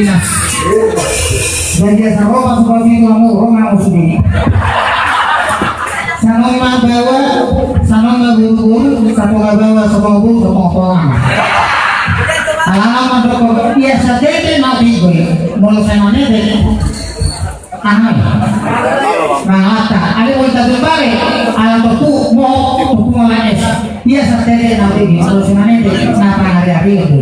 Pilipinas. Dan dia sama seperti itu kamu sendiri. Sanong mabawa, sanong magugul, satu mabawa, sebogul, sebogong. Alam madok biasa deh nabi gue, mulai senangnya deh. Aneh, mengata. Ada orang tak terbalik, alam tuh mau malas. Biasa deh nabi gue, mulai senangnya deh. Kenapa hari-hari itu?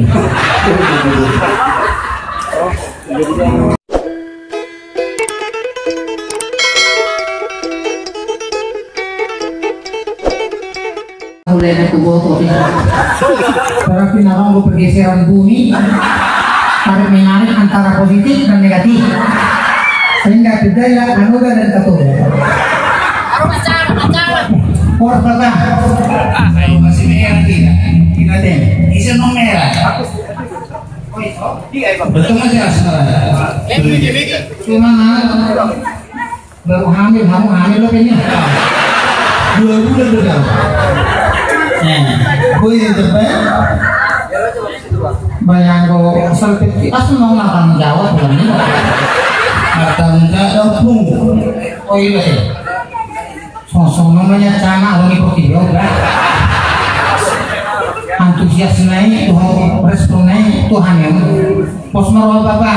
Mulai dari tubuh karena pinarang pergeseran bumi pada menarik antara positif dan negatif sehingga budaya anugerah dan keturunan. Orang kata, saya masih merah kita deh, bisa nom merah. Betul masih asal. Gimana? Baru hamil, kamu hamil loh ini. 2 bulan sudah. Gue yang terbaik. Bayang kau selfie kita semua nggak tanggung jawab ini. Nggak tanggung jawab pun. Oh iya. Sosok namanya cana orang ikut video kan. Antusias naik, Tuhan respon naik, Tuhan yang pos marwah bapak.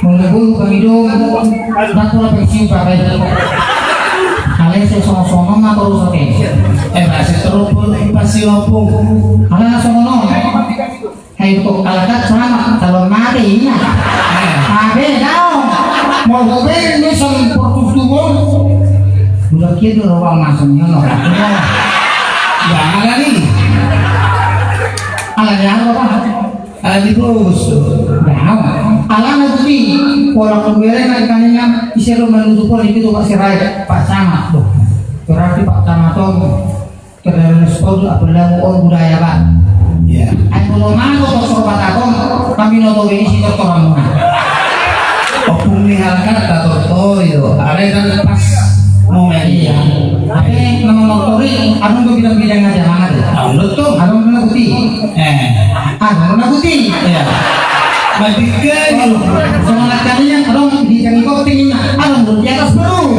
Menggul kemidung, natural pensiun pakai. Kalian sosok atau rusak masih terupul pasti opung. Kalian sono. Hai untuk kalakat sama calon mati ya. Abe kau mau gue ini sang pertustuan. Udah gitu ruang masuknya loh. Jangan lagi. Alah apa? Alah terus. Alam itu orang kemudian kalinya disuruh menuju pun itu Pak Sirai Pak Camat tuh berarti Pak Camat tuh terrespon adalah orang budaya Pak ya aku mau atau sobat aku kami noto ini sih tertorong opung nihalkan atau itu ada kan pas momen iya tapi memang motori aku tuh bidang-bidang aja banget betul aku kena putih aku kena putih ya Matikan semangat kalian orang di jangan kau tinggi orang di atas baru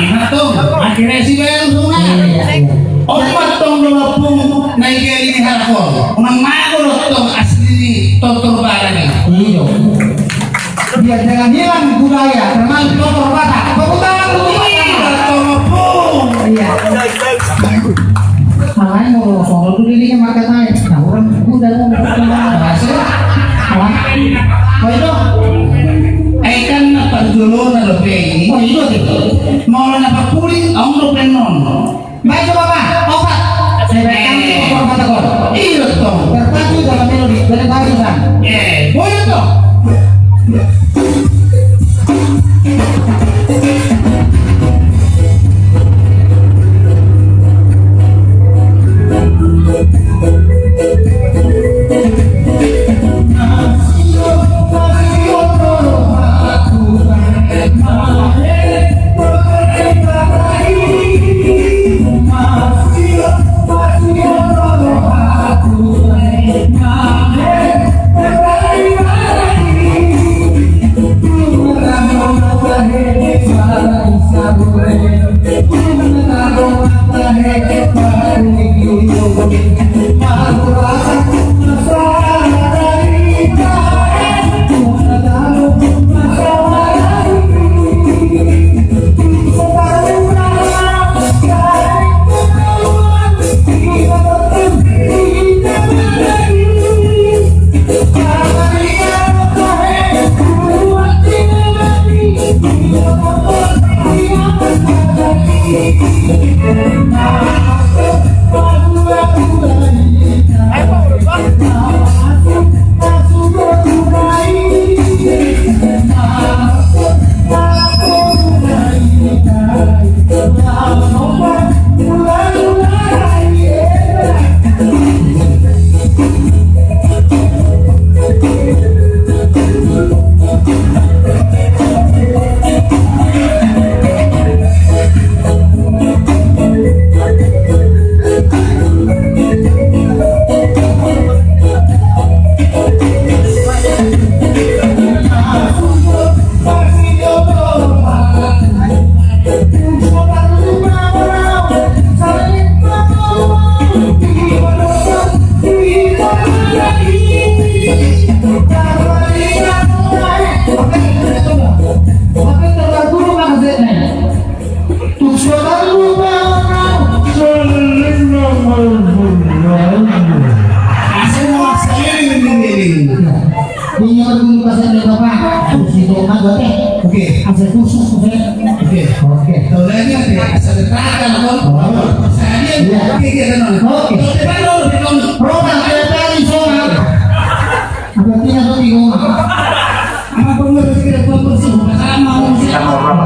ingat tuh akhirnya si bayang sungai omat tong dolapung naik ini harapon orang mago tong asli totor barang iya biar jangan hilang budaya termasuk totor batak tepuk tangan dulu dolapung iya makanya mau soal dulu ini maka saya nah orang udah mau berhasil oh itu kan apa dulu na lebih ini oh itu mau apa kulit om penon baik coba pak opat saya berikan obat takor iya toh terpacu dalam melodi dari barusan boleh toh Asal khusus oke. Kalau lagi asal diterapkan saya dia Oke. Roman kali soal. Artinya tuh bingung. Apa pengurus kita bersih sama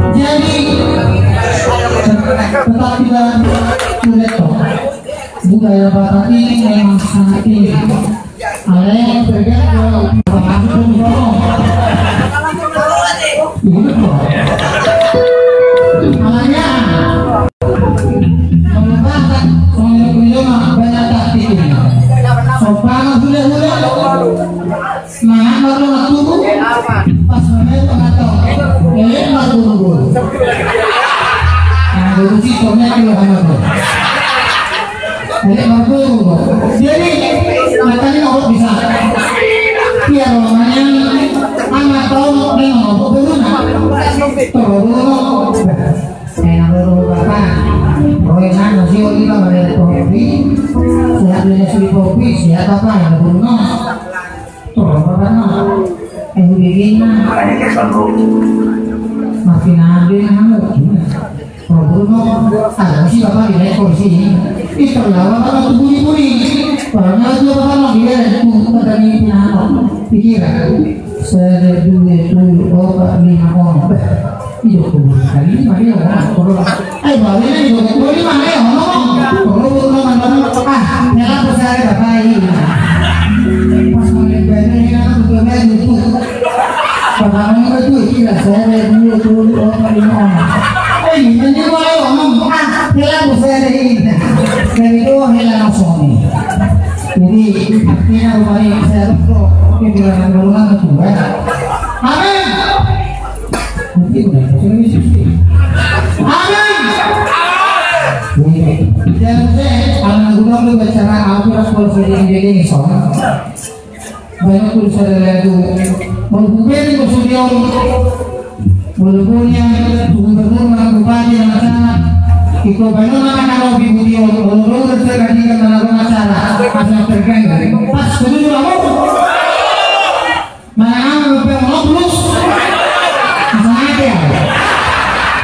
jadi tetap kita sulit budaya Batak ini memang sangat tinggi. Ada yang bergerak ke masuk ke dorong. Makanya mengembangkan soal kelima banyak taktiknya. Sopan sudah semangat baru tunggu pas mulai pengatau baru tunggu. Nah dulu sih soalnya kalau kamu jadi matanya nggak bisa iya namanya amat tahu dengan ngobrol beruna terus saya baru apa royal masih kita balik kopi saya beli nasi kopi siapa apa yang beruna terus apa begini makin ada yang Bruno, ada sih bapak di naik kursi itu terlalu apa tuh bunyi-bunyi karena itu bapak dia itu tadi pikiran saya duit obat 5 orang itu kali ini mari balik ini juga ini mana ya kalau mana nyala besar bapak ini pas ngeliat ini kan juga itu bapak itu kira saya duit obat 5 orang ini boleh ngomong hilang besar ini dari itu hilang langsung jadi artinya rumah ini saya tuh kebilangan berulang kedua amin nanti udah kasih sih amin jangan kalau guna lu bicara aku kalau sering jadi soal banyak tulisan itu menghubungi kesudian walaupun gubernur bupati yang sangat itu banyak kalau video walaupun terjadi melakukan masalah terganggu pas dulu kamu mana lupa ngobrol sangat ya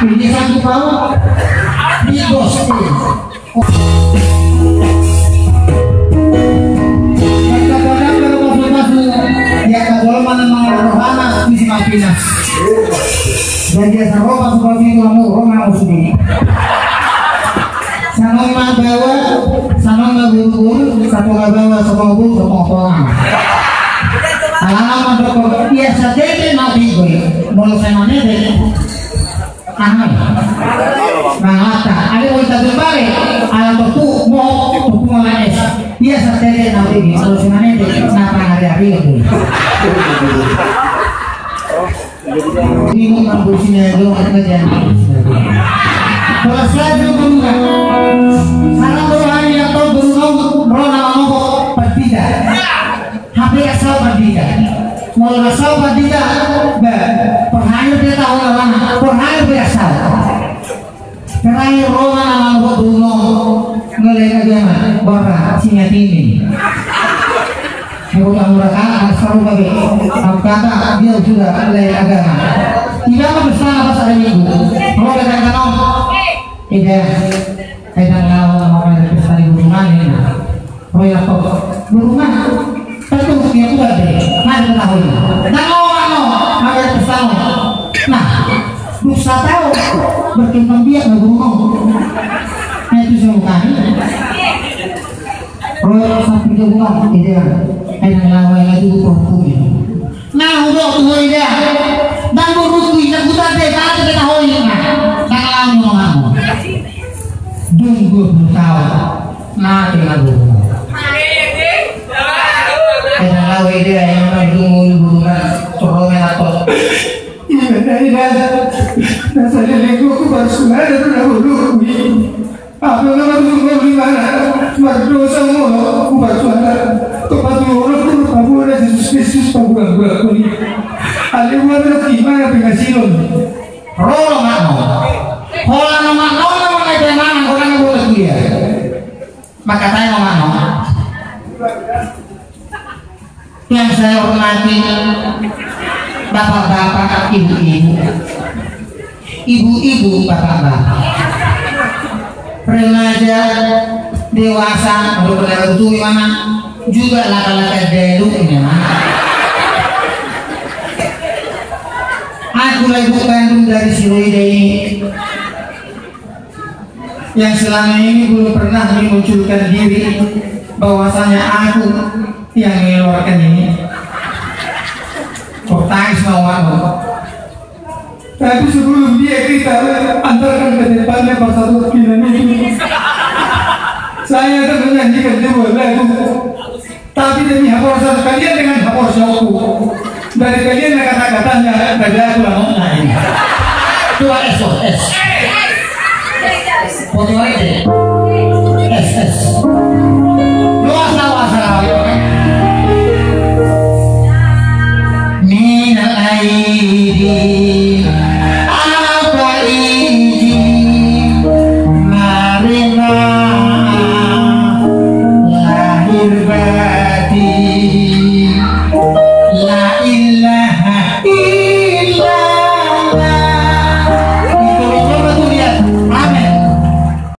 ini satu tahu di bos ya kalau mana rohana bisa mafinas dan dia sarwa seperti kamu Roma usni sanong magawa sanong magugul satu gabawa sama gul sama orang alam ada biasa deh nabi gue mau saya deh aneh mengata ada kita berbalik alam tuh mau manis biasa deh nabi kalau saya deh kenapa hari-hari itu ini membuatnya itu terjadi. Kalau saya juga salah orang yang tahu berulang berulang berbeda. Hampir asal berbeda. Mau asal berbeda, perhayal dia tahu orang perhayal biasa. Perhayal orang yang berulang ngelihat agama barang singa ini. Mudah-mudahan selalu bagi kata dia sudah mulai agama tidak bersama pas ada minggu kalau kadang-kadang tidak kalau mau ada pesta di hubungan ini proyek berumah tentu dia juga deh ada tahu dan orang ada pesta nah bisa tahu berkembang dia nggak berumah nah itu semua proyek sampai dia bukan tidak yang lawan lagi berhubungan. Nah udah tuh dia dan berhubungan bisa putar deh kalau kita tahu ini kan kalau mau tunggu tahu nah tinggal dulu. Yang lawan dia yang berhubungan corongnya atau iya nah saya lego aku baru sudah dulu apa nama dulu gimana baru semua aku baru sudah tempat orang kamu ada Yesus Kristus panggulang ini ada mana gimana pengasilon roh makno kalau makno nama itu mana orang yang boleh dia maka saya makno yang saya hormati bapak-bapak, ibu-ibu, ibu-ibu, bapak-bapak, remaja, dewasa, udah itu gimana? Juga laka-laka delu ini mana? Aku ibu kandung dari si Roida ini yang selama ini belum pernah memunculkan diri bahwasanya aku yang mengeluarkan ini. Tangis mau aku. Tapi sebelum dia kita antarkan ke depannya bersatu kinan itu, saya akan menyanyikan sebuah lagu. Tapi demi hapusan kalian dengan hapusnya aku. Dari kalian kata-katanya dari aku lah mau. Coba es. Foto aja.